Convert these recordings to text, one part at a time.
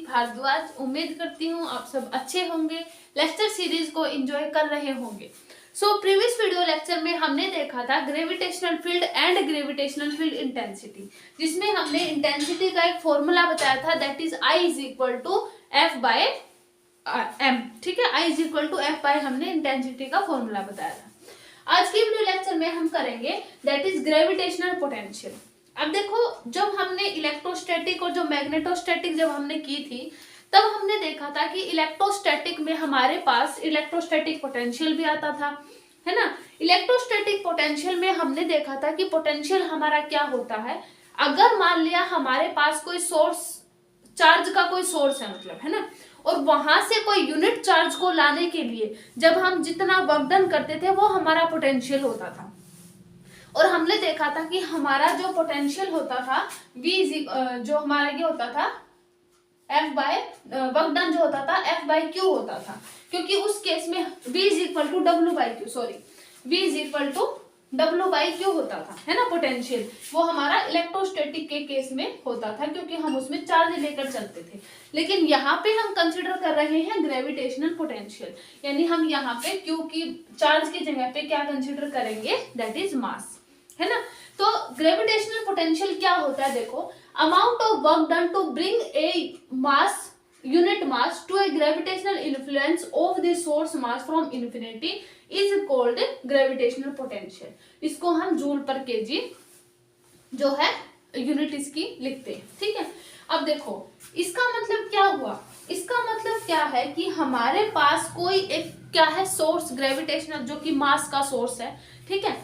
भारद्वाज। उम्मीद करती हूँ आप सब अच्छे होंगे, लेक्चर सीरीज को एंजॉय कर रहे होंगे। प्रीवियस वीडियो लेक्चर में हमने देखा था gravitational field and gravitational field intensity, जिसमें हमने इंटेंसिटी का एक फॉर्मूला बताया था, that is I is equal to F by M. ठीक है, I is equal to F by हमने इंटेंसिटी का फॉर्मूला बताया था। आज की वीडियो लेक्चर में हम करेंगे दैट इज ग्रेविटेशनल पोटेंशियल। अब देखो, जब हमने इलेक्ट्रोस्टैटिक और जो मैग्नेटोस्टैटिक जब हमने की थी, तब हमने देखा था कि इलेक्ट्रोस्टैटिक में हमारे पास इलेक्ट्रोस्टैटिक पोटेंशियल भी आता था, है ना। इलेक्ट्रोस्टैटिक पोटेंशियल में हमने देखा था कि पोटेंशियल हमारा क्या होता है, अगर मान लिया हमारे पास कोई सोर्स, चार्ज का कोई सोर्स है मतलब, है ना, और वहां से कोई यूनिट चार्ज को लाने के लिए जब हम जितना वर्क डन करते थे वो हमारा पोटेंशियल होता था। और हमने देखा था कि हमारा जो पोटेंशियल होता था V जो हमारा ये होता था F बाय वर्क डन जो होता था F बाय Q होता था, क्योंकि उस केस में V is equal to W by Q, sorry V is equal to W by Q होता था, है ना। पोटेंशियल वो हमारा इलेक्ट्रोस्टैटिक के केस में होता था, क्योंकि हम उसमें चार्ज लेकर चलते थे। लेकिन यहाँ पे हम कंसिडर कर रहे हैं ग्रेविटेशनल पोटेंशियल, यानी हम यहाँ पे Q की चार्ज की जगह पे क्या कंसिडर करेंगे, दैट इज मास, है ना। तो ग्रेविटेशनल पोटेंशियल क्या होता है, देखो, amount of work done to bring a mass, unit mass to a gravitational influence of the source mass from infinity is called gravitational potential. इसको हम जूल पर केजी जो है यूनिट इसकी लिखते हैं, ठीक है। अब देखो, इसका मतलब क्या हुआ, इसका मतलब क्या है कि हमारे पास कोई एक क्या है सोर्स ग्रेविटेशनल, जो कि मास का सोर्स है, ठीक है।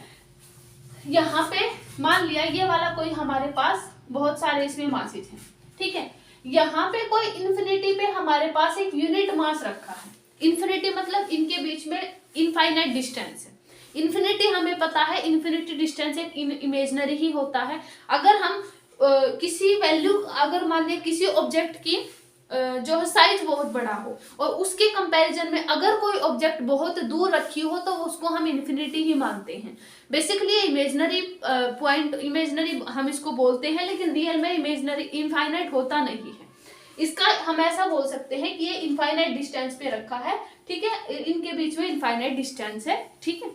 यहाँ पे मान लिया ये वाला कोई हमारे पास बहुत सारे इसमें मासेज हैं, ठीक है। यहाँ पे कोई इन्फिनिटी पे हमारे पास एक यूनिट मास रखा है। इन्फिनिटी मतलब इनके बीच में इनफाइनाइट डिस्टेंस है। इन्फिनिटी हमें पता है, इन्फिनिटी डिस्टेंस एक इमेजिनरी ही होता है। अगर हम किसी वैल्यू, अगर मान लिया किसी ऑब्जेक्ट की जो है साइज बहुत बड़ा हो और उसके कंपैरिजन में अगर कोई ऑब्जेक्ट बहुत दूर रखी हो तो उसको हम इन्फिनिटी ही मानते हैं। बेसिकली इमेजिनरी पॉइंट, इमेजिनरी हम इसको बोलते हैं, लेकिन रियल में इमेजिनरी इनफाइनाइट होता नहीं है। इसका हम ऐसा बोल सकते हैं कि ये इनफाइनाइट डिस्टेंस पे रखा है, ठीक है, इनके बीच में इनफाइनाइट डिस्टेंस है, ठीक है।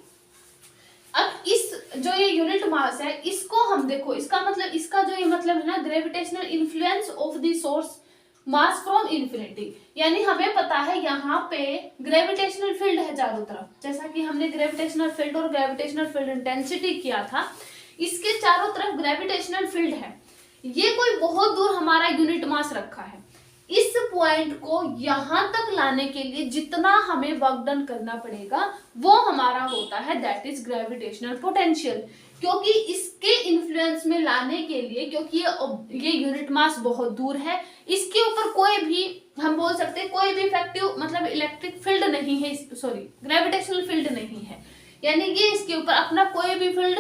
अब इस जो ये यूनिट मास है, इसको हम देखो, इसका मतलब, इसका जो ये मतलब है ना, gravitational influence of the source mass from infinity, यानी हमें पता है यहाँ पे ग्रेविटेशनल फील्ड है चारों तरफ, जैसा कि हमने ग्रेविटेशनल फील्ड और ग्रेविटेशनल फील्ड इंटेंसिटी किया था, इसके चारों तरफ ग्रेविटेशनल फील्ड है। ये कोई बहुत दूर हमारा यूनिट मास रखा है, इस पॉइंट को यहाँ तक लाने के लिए जितना हमें वर्क डन करना पड़ेगा वो हमारा होता है दैट इज ग्रेविटेशनल पोटेंशियल। क्योंकि इसके इन्फ्लुएंस में लाने के लिए, क्योंकि ये यूनिट मास बहुत दूर है, इसके ऊपर कोई भी, हम बोल सकते हैं कोई भी इफेक्टिव मतलब इलेक्ट्रिक फील्ड नहीं है, सॉरी ग्रेविटेशनल फील्ड नहीं है, यानी ये इसके ऊपर अपना कोई भी फील्ड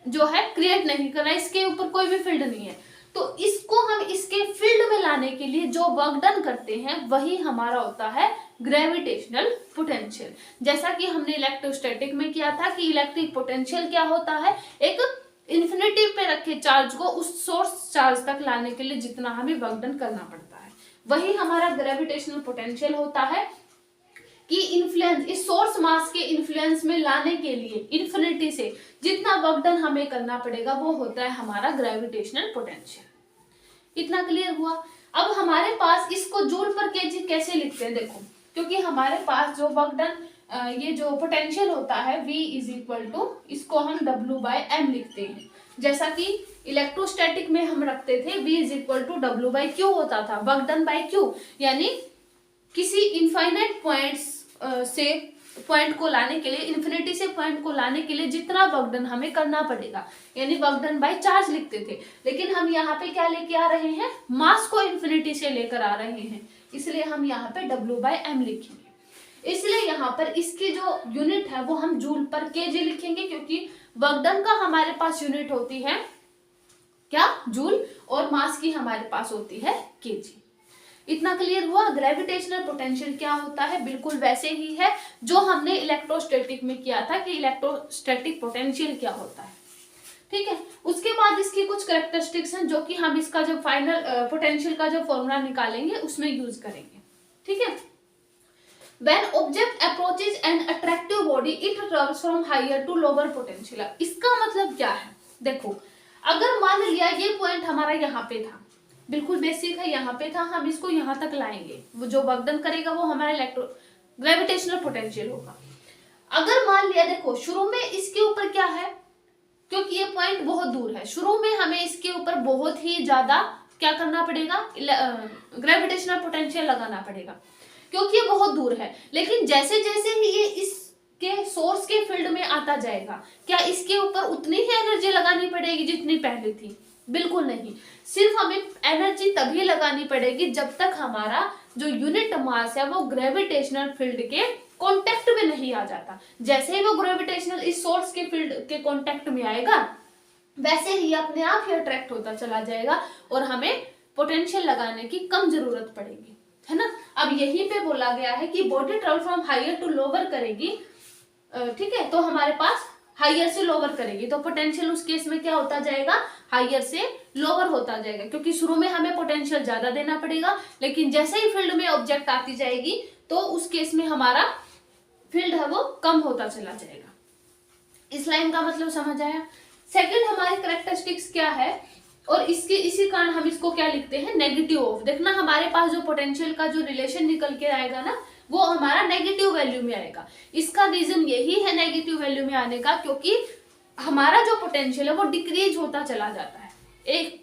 जो है क्रिएट नहीं कर रहा है, इसके ऊपर कोई भी फील्ड नहीं है। तो इसको हम इसके फील्ड में लाने के लिए जो वर्क डन करते हैं वही हमारा होता है ग्रेविटेशनल पोटेंशियल। जैसा कि हमने इलेक्ट्रोस्टैटिक में किया था कि इलेक्ट्रिक पोटेंशियल क्या होता है, एक इन्फिनिटी पे रखे चार्ज को उस सोर्स चार्ज तक लाने के लिए जितना हमें वर्क डन करना पड़ता है, वही हमारा ग्रेविटेशनल पोटेंशियल होता है। कि इन्फ्लुएंस, इस सोर्स मास के इन्फ्लुएंस में लाने के लिए इन्फिनिटी से जितना वर्क डन हमें करना पड़ेगा वो होता है हमारा ग्रेविटेशनल पोटेंशियल। इतना क्लियर हुआ। अब हमारे पास इसको जूल पर केजी कैसे लिखते हैं, देखो, क्योंकि हमारे पास जो वर्क डन ये जो पोटेंशियल होता है V इज इक्वल टू, इसको हम W बाय M लिखते हैं। जैसा कि इलेक्ट्रोस्टैटिक में हम रखते थे V is equal to W by Q होता था, वर्क डन बाई Q, यानी किसी इनफाइनाइट पॉइंट्स से पॉइंट को लाने के लिए, इन्फिनिटी से पॉइंट को लाने के लिए जितना वर्क डन हमें करना पड़ेगा, यानी वर्क डन बाय चार्ज लिखते थे। लेकिन हम यहाँ पे क्या लेके आ रहे हैं, मास को इन्फिनिटी से लेकर आ रहे हैं, इसलिए हम यहाँ पे W बाय M लिखेंगे। इसलिए यहाँ पर इसकी जो यूनिट है वो हम जूल पर केजी लिखेंगे, क्योंकि वर्क डन का हमारे पास यूनिट होती है क्या, जूल, और मास की हमारे पास होती है केजी। इतना क्लियर हुआ। ग्रेविटेशनल पोटेंशियल क्या होता है, बिल्कुल वैसे ही है जो हमने इलेक्ट्रोस्टैटिक में किया था कि इलेक्ट्रोस्टैटिक पोटेंशियल क्या होता है, ठीक है। उसके बाद इसकी कुछ कैरेक्टरिस्टिक्स हैं जो कि हम इसका जब फाइनल पोटेंशियल का जो फॉर्मूला निकालेंगे उसमें यूज करेंगे, ठीक है। When object approaches an attractive body, it travels from higher to lower potential. इसका मतलब क्या है, देखो अगर मान लिया ये पॉइंट हमारा यहाँ पे था, बिल्कुल बेसिक है, यहाँ पे था, हम इसको यहाँ तक लाएंगे, वो जो वर्क डन करेगा वो हमारा ग्रेविटेशनल पोटेंशियल होगा। अगर मान लिया देखो शुरू में इसके ऊपर क्या है, क्योंकि ये पॉइंट बहुत दूर है, शुरू में हमें इसके ऊपर बहुत ही ज्यादा क्या करना पड़ेगा, ग्रेविटेशनल पोटेंशियल लगाना पड़ेगा, क्योंकि ये बहुत दूर है। लेकिन जैसे जैसे ही ये इसके सोर्स के फील्ड में आता जाएगा, क्या इसके ऊपर उतनी ही एनर्जी लगानी पड़ेगी जितनी पहले थी? बिल्कुल नहीं। सिर्फ हमें एनर्जी तभी लगानी पड़ेगी जब तक हमारा जो यूनिट मास है वो ग्रेविटेशनल फील्ड के कांटेक्ट में नहीं आ जाता। जैसे ही वो ग्रेविटेशनल इस सोर्स के फील्ड के कांटेक्ट में आएगा, वैसे ही अपने आप ही अट्रैक्ट होता चला जाएगा और हमें पोटेंशियल लगाने की कम जरूरत पड़ेगी, है ना। अब यहीं पे बोला गया है कि body travel from higher to lower करेगी, ठीक है, तो हमारे पास हायर से लोअर करेगी, तो पोटेंशियल उस केस में क्या होता जाएगा, हायर से लोअर होता जाएगा, क्योंकि शुरू में हमें पोटेंशियल ज्यादा देना पड़ेगा, लेकिन जैसे ही फील्ड में ऑब्जेक्ट आती जाएगी तो उस केस में हमारा फील्ड है वो कम होता चला जाएगा। इस लाइन का मतलब समझ आया। सेकंड हमारी कैरेक्टरिस्टिक्स क्या है, और इसके इसी कारण हम इसको क्या लिखते हैं, नेगेटिव ऑफ। देखना हमारे पास जो पोटेंशियल का जो रिलेशन निकल के आएगा ना, वो हमारा नेगेटिव वैल्यू में आएगा। इसका रीजन यही है नेगेटिव वैल्यू में आने का, क्योंकि हमारा जो पोटेंशियल है वो डिक्रीज होता चला जाता है। एक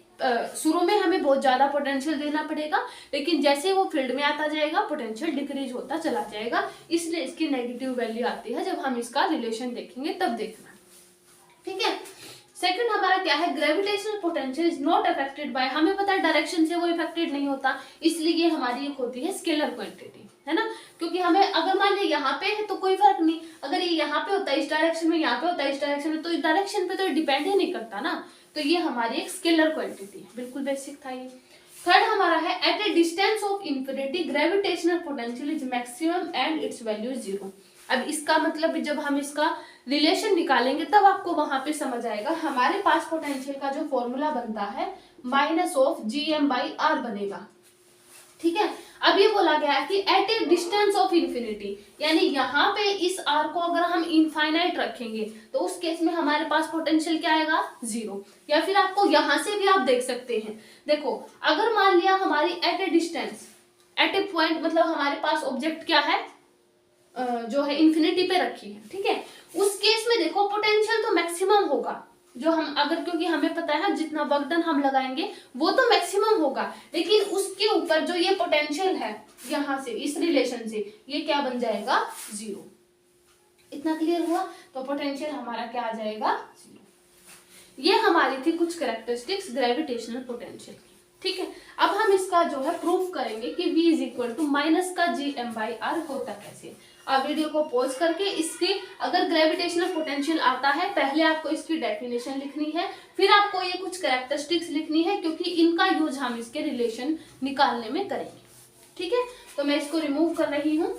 शुरू में हमें बहुत ज्यादा पोटेंशियल देना पड़ेगा, लेकिन जैसे वो फील्ड में आता जाएगा पोटेंशियल डिक्रीज होता चला जाएगा, इसलिए इसकी नेगेटिव वैल्यू आती है। जब हम इसका रिलेशन देखेंगे तब देखना, ठीक है। सेकंड हमारा क्या है, gravitational potential is not affected by, हमें पता है डायरेक्शन से वो इफेक्टेड नहीं होता, इसलिए हमारी एक होती है स्केलर क्वांटिटी, है ना। क्योंकि हमें अगर मान लिया यहाँ पे है तो कोई फर्क नहीं, अगर ये यहाँ पे होता है इस डायरेक्शन में, यहाँ पे होता है इस डायरेक्शन में, तो इस डायरेक्शन पे तो डिपेंड ही नहीं करता ना, तो ये हमारी एक स्केलर क्वांटिटी है, बिल्कुल बेसिक था ये। थर्ड हमारा है at a distance of infinity gravitational potential is maximum and its value is 0। अब इसका मतलब जब हम इसका रिलेशन निकालेंगे तब आपको वहां पे समझ आएगा। हमारे पास पोटेंशियल का जो फॉर्मूला बनता है -gm/r बनेगा, ठीक है। अब ये बोला गया है कि at a distance of infinity, यानी यहाँ पे इस r को अगर हम इनफाइनाइट रखेंगे तो उस केस में हमारे पास पोटेंशियल क्या आएगा, 0। या फिर आपको यहाँ से भी आप देख सकते हैं, देखो अगर मान लिया हमारी at a distance, at a point, मतलब हमारे पास ऑब्जेक्ट क्या है, जो है इंफिनिटी पे रखी है, ठीक है। उस केस में देखो पोटेंशियल तो मैक्सिमम होगा, जो हम अगर, क्योंकि हमें पता है जितना वर्क डन हम लगाएंगे वो तो मैक्सिमम होगा, लेकिन उसके ऊपर जो ये पोटेंशियल है यहाँ से इस रिलेशन से ये क्या बन जाएगा, 0। इतना क्लियर हुआ, तो पोटेंशियल हमारा क्या आ जाएगा, 0। ये हमारी थी कुछ कैरेक्टरिस्टिक्स ग्रेविटेशनल पोटेंशियल की, ठीक है। अब हम इसका जो है प्रूफ करेंगे कि V इज माइनस का gm/r होता कैसे। आप वीडियो को पॉज करके इसके अगर ग्रेविटेशनल पोटेंशियल आता है, पहले आपको इसकी डेफिनेशन लिखनी है, फिर आपको ये कुछ कैरेक्टरिस्टिक्स लिखनी है, क्योंकि इनका यूज हम इसके रिलेशन निकालने में करेंगे, ठीक है। तो मैं इसको रिमूव कर रही हूँ,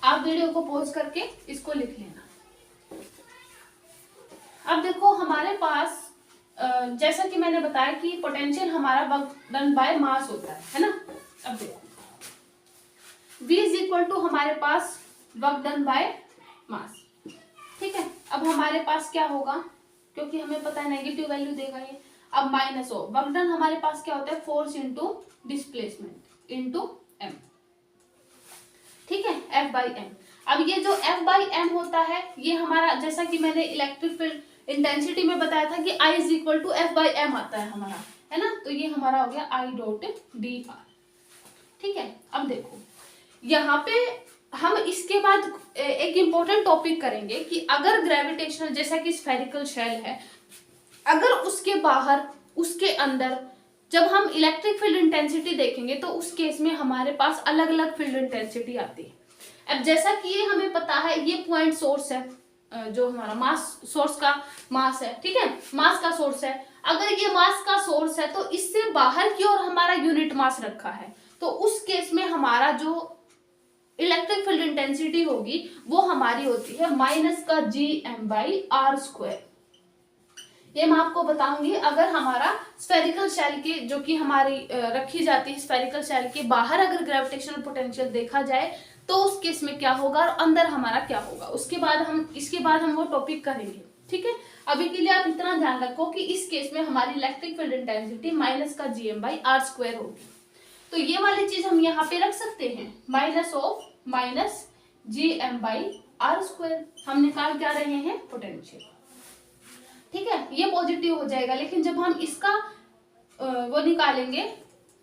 आप वीडियो को पॉज करके इसको लिख लेना। अब देखो हमारे पास जैसा कि मैंने बताया कि पोटेंशियल हमारा वर्क डन बाय मास होता है ना। अब देखो V इज हमारे पास वर्क डन बाय मास, ठीक है। अब हमारे पास क्या होगा, क्योंकि हमें पता है नेगेटिव वैल्यू देगा ये। अब माइनस हो, वर्क डन हमारे पास क्या होता है, force into displacement into m, ठीक है, F/m। अब ये जो F/m होता है ये हमारा, जैसा कि मैंने इलेक्ट्रिक फील्ड इंटेंसिटी में बताया था कि I इज F/m आता है हमारा, है ना। तो ये हमारा हो गया I.dr, ठीक है। अब देखो यहाँ पे हम इसके बाद एक इंपॉर्टेंट टॉपिक करेंगे कि अगर ग्रेविटेशनल, जैसा कि स्फेरिकल शेल है, अगर उसके बाहर उसके अंदर जब हम इलेक्ट्रिक फील्ड इंटेंसिटी देखेंगे तो उस केस में हमारे पास अलग अलग फील्ड इंटेंसिटी आती है। अब जैसा कि ये हमें पता है ये पॉइंट सोर्स है, जो हमारा मास सोर्स का मास है, ठीक है, मास का सोर्स है। अगर ये मास का सोर्स है तो इससे बाहर की ओर हमारा यूनिट मास रखा है, तो उस केस में हमारा जो इलेक्ट्रिक फील्ड इंटेंसिटी होगी वो हमारी होती है -gm/r²। ये मैं आपको बताऊंगी। अगर हमारा स्फेरिकल शेल के जो कि हमारी रखी जाती है स्फेरिकल शेल के बाहर अगर ग्रेविटेशनल पोटेंशियल देखा जाए तो उस केस में क्या होगा और अंदर हमारा क्या होगा, इसके बाद हम वो टॉपिक करेंगे। ठीक है, अभी के लिए आप इतना ध्यान रखो कि इस केस में हमारी इलेक्ट्रिक फील्ड इंटेंसिटी माइनस का gm/r² होगी। तो ये वाली चीज हम यहाँ पे रख सकते हैं, माइनस gm/r²। हम निकाल क्या रहे हैं, पोटेंशियल। ठीक है, ये पॉजिटिव हो जाएगा, लेकिन जब हम इसका वो निकालेंगे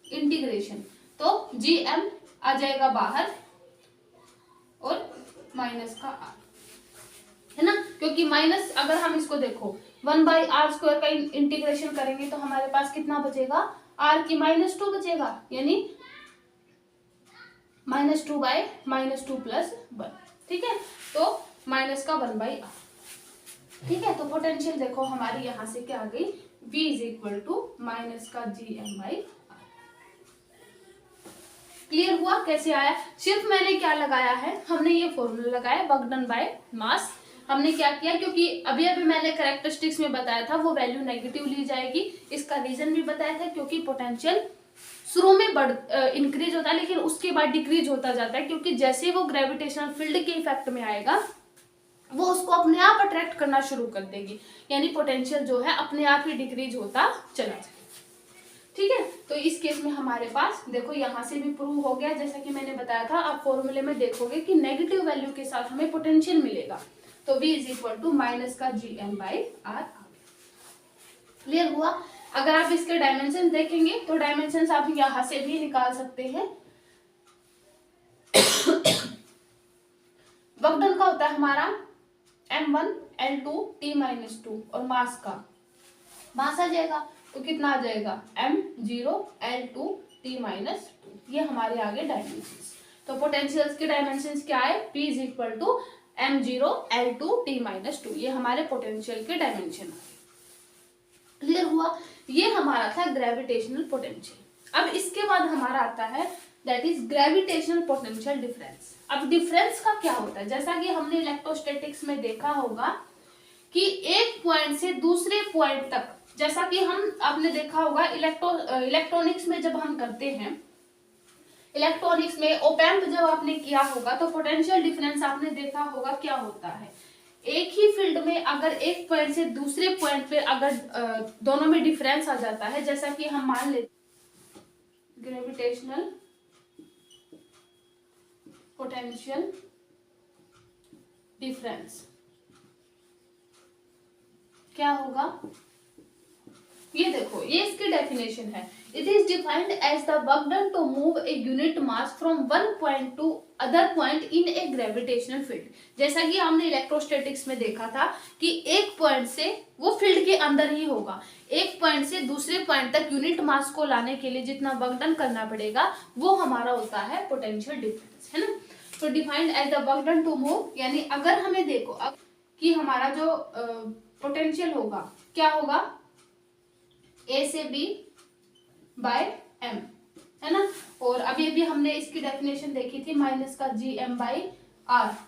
इंटीग्रेशन तो gm आ जाएगा बाहर और माइनस का r, है ना, क्योंकि माइनस अगर हम इसको देखो 1/r² का इंटीग्रेशन करेंगे तो हमारे पास कितना बचेगा, r की -2 बचेगा, यानी -2/-2 + 1। ठीक है, तो माइनस का 1/r। ठीक है, तो पोटेंशियल देखो हमारी यहां से क्या आ गई, V = माइनस का gm/r। क्लियर हुआ कैसे आया? सिर्फ मैंने क्या लगाया है, हमने ये फॉर्मूला लगाया वर्क डन बाय मास। हमने क्या किया, क्योंकि अभी मैंने कैरेक्टरिस्टिक्स में बताया था वो वैल्यू नेगेटिव ली जाएगी। इसका रीजन भी बताया था, क्योंकि पोटेंशियल शुरू में इंक्रीज होता है लेकिन उसके बाद डिक्रीज होता जाता है, क्योंकि जैसे वो ग्रेविटेशनल फील्ड के इफेक्ट में आएगा वो उसको अपने आप अट्रैक्ट करना शुरू कर देगी, यानी पोटेंशियल जो है अपने आप ही डिक्रीज होता चला जाएगा। ठीक है, तो इस केस में हमारे पास देखो यहाँ से भी प्रूव हो गया, जैसा कि मैंने बताया था। आप फॉर्मूले में देखोगे कि नेगेटिव वैल्यू के साथ हमें पोटेंशियल मिलेगा, तो V = माइनस का gm/r। क्लियर हुआ? अगर आप इसके डायमेंशन देखेंगे तो डायमेंशन आप यहां से भी निकाल सकते हैं। वर्क डन का होता है हमारा m1 L2 T-2 और मास का मास आ जाएगा तो कितना आ जाएगा, m0 L2 T-2। ये हमारे आगे डायमेंशंस। तो पोटेंशियल्स के डायमेंशंस क्या है, P = m0 L2 T-2। ये हमारे पोटेंशियल के डायमेंशन। क्लियर हुआ? ये हमारा था ग्रेविटेशनल पोटेंशियल। अब इसके बाद हमारा आता है that is gravitational potential difference. अब डिफरेंस का क्या होता है, जैसा कि हमने इलेक्ट्रोस्टैटिक्स में देखा होगा कि एक पॉइंट से दूसरे पॉइंट तक, जैसा कि आपने देखा होगा इलेक्ट्रॉनिक्स में जब हम करते हैं, इलेक्ट्रॉनिक्स में ओपैम्प जब आपने किया होगा तो पोटेंशियल डिफरेंस आपने देखा होगा क्या होता है। एक ही फील्ड में अगर एक पॉइंट से दूसरे पॉइंट पे अगर दोनों में डिफरेंस आ जाता है, जैसा कि हम मान लेते ग्रेविटेशनल पोटेंशियल डिफरेंस क्या होगा, ये देखो, ये इसकी डेफिनेशन है। It is defined as the work done to move a unit mass from one point to other point in a gravitational field. जैसा कि हमने इलेक्ट्रोस्टैटिक्स में देखा था कि एक पॉइंट से वो फील्ड के अंदर ही होगा, एक पॉइंट से दूसरे पॉइंट तक यूनिट मास को लाने के लिए जितना वर्क डन करना पड़ेगा वो हमारा होता है पोटेंशियल डिफरेंस, है ना। तो defined as the work done to move, यानी अगर हमें देखो अब कि हमारा जो पोटेंशियल होगा क्या होगा, ए से बी बाय एम, है ना। और अभी हमने इसकी डेफिनेशन देखी थी माइनस का gm/r।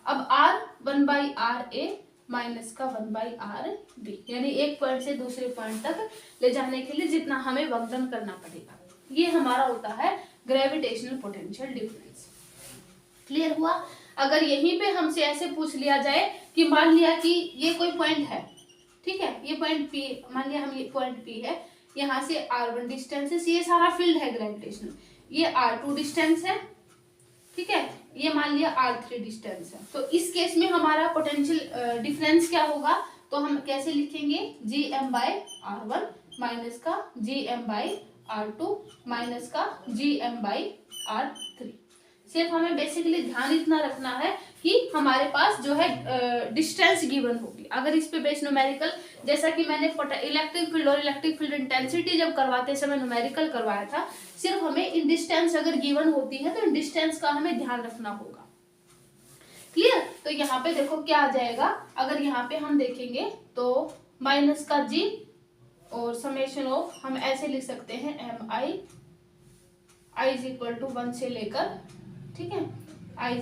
अब r 1/r(a) माइनस का 1/r(b), यानी एक पॉइंट से दूसरे पॉइंट तक ले जाने के लिए जितना हमें वर्क डन करना पड़ेगा, ये हमारा होता है ग्रेविटेशनल पोटेंशियल डिफरेंस। क्लियर हुआ? अगर यहीं पे हमसे ऐसे पूछ लिया जाए कि मान लिया कि ये कोई पॉइंट है, ठीक है, ये पॉइंट P, मान लिया हम ये पॉइंट P है, यहाँ से r1 डिस्टेंस है, ये सारा फील्ड है ग्रेविटेशनल, ये r2 डिस्टेंस है, ठीक है, ये मान लिया r3 डिस्टेंस है। तो इस केस में हमारा पोटेंशियल डिफरेंस क्या होगा, तो हम कैसे लिखेंगे, gm/r1 माइनस का gm/r2 माइनस का gm/r3। सिर्फ हमें बेसिकली ध्यान इतना रखना है कि हमारे पास जो है डिस्टेंस गिवन होगी। अगर इस पे बेस न्यूमेरिकल, जैसा कि मैंने इलेक्ट्रिक फील्ड और इलेक्ट्रिक फील्ड इंटेंसिटी जब करवाते समय न्यूमेरिकल करवाया था, सिर्फ हमें इन डिस्टेंस अगर गिवन होती है तो इन डिस्टेंस का हमें ध्यान रखना होगा। क्लियर? तो यहाँ पे देखो क्या आ जाएगा, अगर यहाँ पे हम देखेंगे तो माइनस का g और समेशन ऑफ हम ऐसे लिख सकते हैं mi i 1 से लेकर, ठीक है, i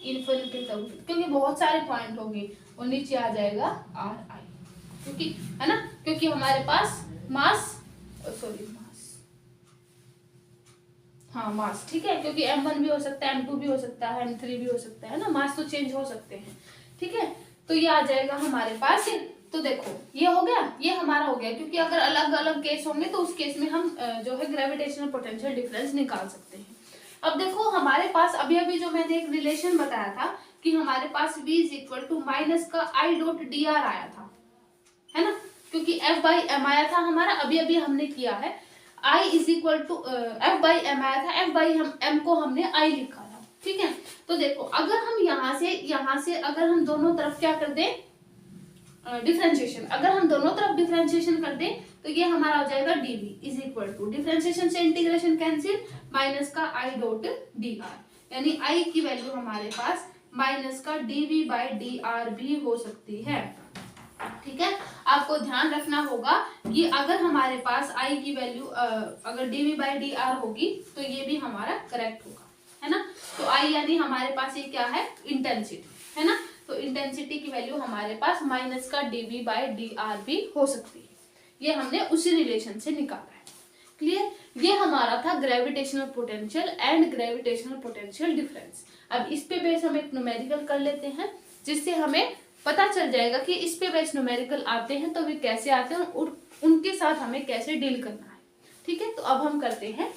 इन्फिनिटी तक, क्योंकि बहुत सारे पॉइंट होंगे और नीचे आ जाएगा ri। क्योंकि है ना, क्योंकि हमारे पास मास मास, ठीक है, क्योंकि m1 भी हो सकता है, m2 भी हो सकता है, m3 भी हो सकता है ना, मास तो चेंज हो सकते हैं, ठीक है। तो ये आ जाएगा हमारे पास। तो देखो ये हो गया, ये हमारा हो गया, क्योंकि अगर अलग अलग केस होंगे तो उस केस में हम जो है ग्रेविटेशनल पोटेंशियल डिफरेंस निकाल सकते हैं। अब देखो हमारे पास अभी अभी जो मैंने एक रिलेशन बताया था कि हमारे पास v is equal to minus का i डॉट डी आर आया था, है ना, क्योंकि f बाई एम आया था हमारा, अभी अभी हमने किया है। I is equal to f by M आया था, f बाई हम m को हमने I लिखा था, ठीक है। तो देखो अगर हम यहाँ से अगर हम दोनों तरफ क्या कर दें, डिफरेंशिएशन, अगर हम दोनों तरफ डिफरेंशिएशन कर दें तो ये हमारा हो जाएगा dv is equal to, differentiation से इंटीग्रेशन कैंसिल, माइनस का I डॉट डी आर, यानी I की वैल्यू हमारे पास माइनस का dv बाई डी आर भी हो सकती है, ठीक है। आपको ध्यान रखना होगा कि अगर हमारे पास I की वैल्यू अगर dv बाई डी आर होगी तो ये भी हमारा करेक्ट होगा, है ना। तो I यानी हमारे पास ये क्या है, इंटेंसिटी, है ना। तो इंटेंसिटी की वैल्यू हमारे पास माइनस का dv बाई डी आर भी हो सकती है, ये हमने उसी रिलेशन से निकाला है, क्लियर। ये हमारा था gravitational potential and gravitational potential difference. अब इस पे बेस हम एक न्यूमेरिकल कर लेते हैं, जिससे हमें पता चल जाएगा कि इस पे बेस न्यूमेरिकल आते हैं तो वे कैसे आते हैं और उनके साथ हमें कैसे डील करना है, ठीक है। तो अब हम करते हैं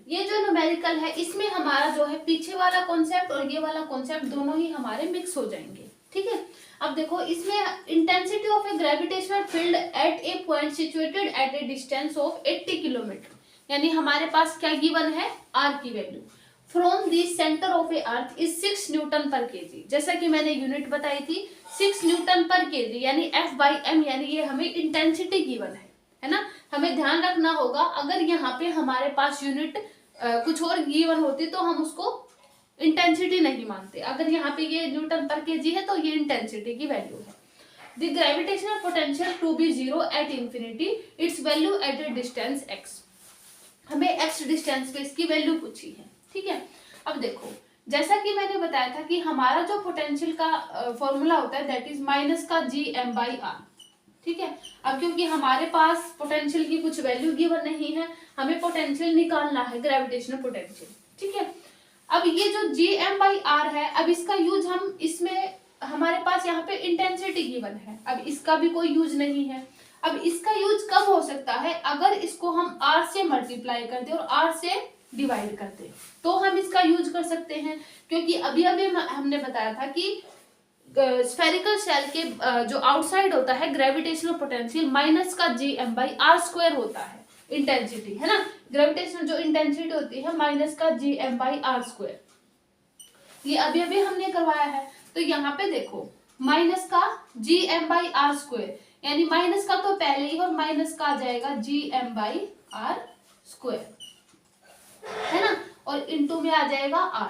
ये जो न्यूमेरिकल है, इसमें हमारा जो है पीछे वाला कॉन्सेप्ट और ये वाला कॉन्सेप्ट दोनों ही हमारे मिक्स हो जाएंगे, ठीक है। अब देखो इसमें intensity of A gravitational field at a point situated at a distance of 80 kilometre, यानी हमारे पास क्या गिवन है, r की value from the centre of A earth is 6 Newton पर केजी। जैसा कि मैंने यूनिट बताई थी 6 न्यूटन पर केजी, यानी f बाई एम, यानी ये हमें इंटेंसिटी गिवन है ना। हमें ध्यान रखना होगा अगर यहाँ पे हमारे पास यूनिट कुछ और गिवन होती तो हम उसको इंटेंसिटी नहीं मानते, अगर यहाँ पे ये न्यूटन पर केजी है तो ये इंटेंसिटी की वैल्यू है। The gravitational potential to be zero at infinity, its value at a distance x, हमें x डिस्टेंस पे इसकी वैल्यू पूछी है, ठीक है। अब देखो जैसा कि मैंने बताया था कि हमारा जो पोटेंशियल का फॉर्मूला होता है दैट इज माइनस का जी एम बाई आर, ठीक है। अब क्योंकि हमारे पास पोटेंशियल की कुछ वैल्यू गिवन नहीं है, हमें पोटेंशियल निकालना है, ग्रेविटेशनल पोटेंशियल, ठीक है। अब ये जो जी एम बाई आर है, अब इसका यूज हम इसमें हमारे पास यहाँ पे इंटेंसिटी गिवन है, अब इसका भी कोई यूज नहीं है। अब इसका यूज कब हो सकता है, अगर इसको हम r से मल्टीप्लाई कर दे और r से डिवाइड कर दे तो हम इसका यूज कर सकते हैं, क्योंकि अभी अभी हमने बताया था कि स्फेरिकल शेल के जो आउटसाइड होता है ग्रेविटेशनल पोटेंशियल माइनस का G M by R square होता है, इंटेंसिटी, है ना। ग्रेविटेशनल जो इंटेंसिटी होती है माइनस का G M by R square, ये अभी अभी हमने करवाया है। तो यहाँ पे देखो माइनस का G M by R square, यानी माइनस का तो पहले ही और माइनस का आ जाएगा G M by R square, है ना, और इनटू में आ जाएगा r।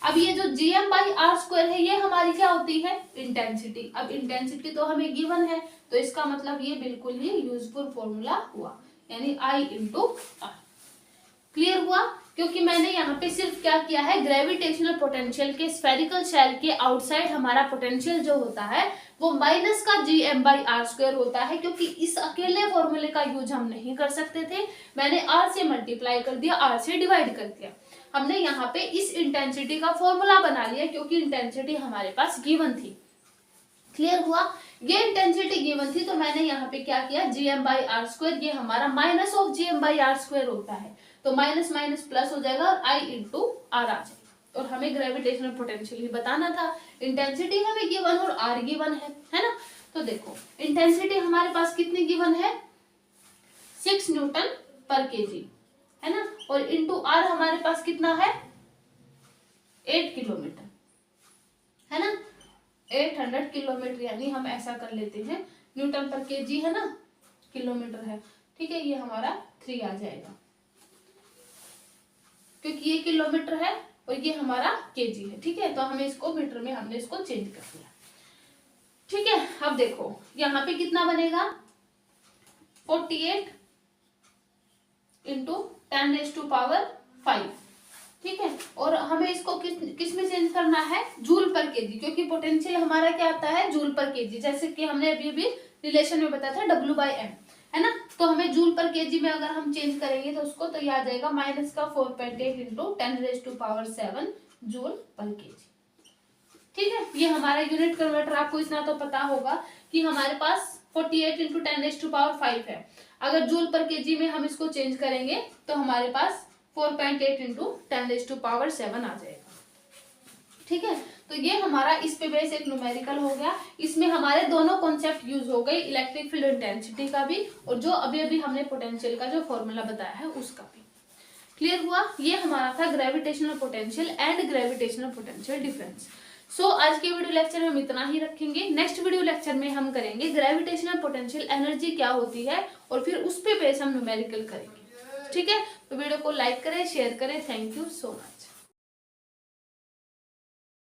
अब ये जो G M by R square है ये हमारी क्या होती है, इंटेंसिटी। अब इंटेंसिटी तो हमें गिवन है तो इसका मतलब ये बिल्कुल ही यूजफुल फॉर्मूला हुआ, यानी I इंटू आर। क्लियर हुआ, क्योंकि मैंने यहाँ पे सिर्फ क्या किया है, ग्रेविटेशनल पोटेंशियल के स्फेरिकल शेल के आउटसाइड हमारा पोटेंशियल जो होता है वो माइनस का G M by R square होता है, क्योंकि इस अकेले फॉर्मूले का यूज हम नहीं कर सकते थे, मैंने r से मल्टीप्लाई कर दिया, r से डिवाइड कर दिया, हमने यहाँ पे इस इंटेंसिटी का फॉर्मूला बना लिया क्योंकि इंटेंसिटी हमारे पास गिवन थी। क्लियर हुआ, ये इंटेंसिटी गिवन थी तो मैंने यहाँ पे क्या किया, G M by R square, ये हमारा minus of G M by R square होता है तो माइनस माइनस प्लस हो जाएगा और I इंटू आर आ जाएगा, और हमें ग्रेविटेशनल पोटेंशियल ही बताना था, इंटेंसिटी हमें गिवन और R गिवन है ना। तो देखो इंटेंसिटी हमारे पास कितनी गिवन है, 6 न्यूटन पर केजी, है ना, और इंटू R हमारे पास कितना है, 8 किलोमीटर, है ना, 800 किलोमीटर, यानी हम ऐसा कर लेते हैं, न्यूटन पर केजी है ना, किलोमीटर है, ठीक है, ये हमारा 3 आ जाएगा क्योंकि ये किलोमीटर है और ये हमारा केजी है, ठीक है। तो हमें इसको मीटर में हमने इसको चेंज कर दिया, ठीक है। अब देखो यहाँ पे कितना बनेगा, 48 इंटू 10⁵, ठीक है। और हमें इसको किस में चेंज करना है, जूल पर केजी, क्योंकि पोटेंशियल हमारा क्या आता है, जूल पर केजी, जैसे कि हमने अभी अभी रिलेशन में बताया था W/m, है ना। तो हमें जूल पर केजी में अगर हम चेंज करेंगे तो उसको, तो ये आ जाएगा माइनस का 4.8 इंटू 10⁻⁷ जूल पर केजी। ठीक है, ये हमारा यूनिट कन्वर्टर, आपको इतना तो पता होगा कि हमारे पास 48 इंटू 10⁵ है। अगर जूल पर केजी में हम इसको चेंज करेंगे तो हमारे पास 4.8 इंटू 10⁻⁷ आ जाएगा। ठीक है, तो ये हमारा इस पे बेस एक न्यूमेरिकल हो गया। इसमें हमारे दोनों कॉन्सेप्ट यूज हो गए, इलेक्ट्रिक फील्ड इंटेंसिटी का भी और जो अभी अभी हमने पोटेंशियल का जो फॉर्मूला बताया है उसका भी। क्लियर हुआ? ये हमारा था gravitational potential and gravitational potential difference. So आज के वीडियो लेक्चर में हम इतना ही रखेंगे। नेक्स्ट वीडियो लेक्चर में हम करेंगे ग्रेविटेशनल पोटेंशियल एनर्जी क्या होती है और फिर उस पे बेस हम न्यूमेरिकल करेंगे। ठीक है, तो वीडियो को लाइक करें, शेयर करें। Thank you so much.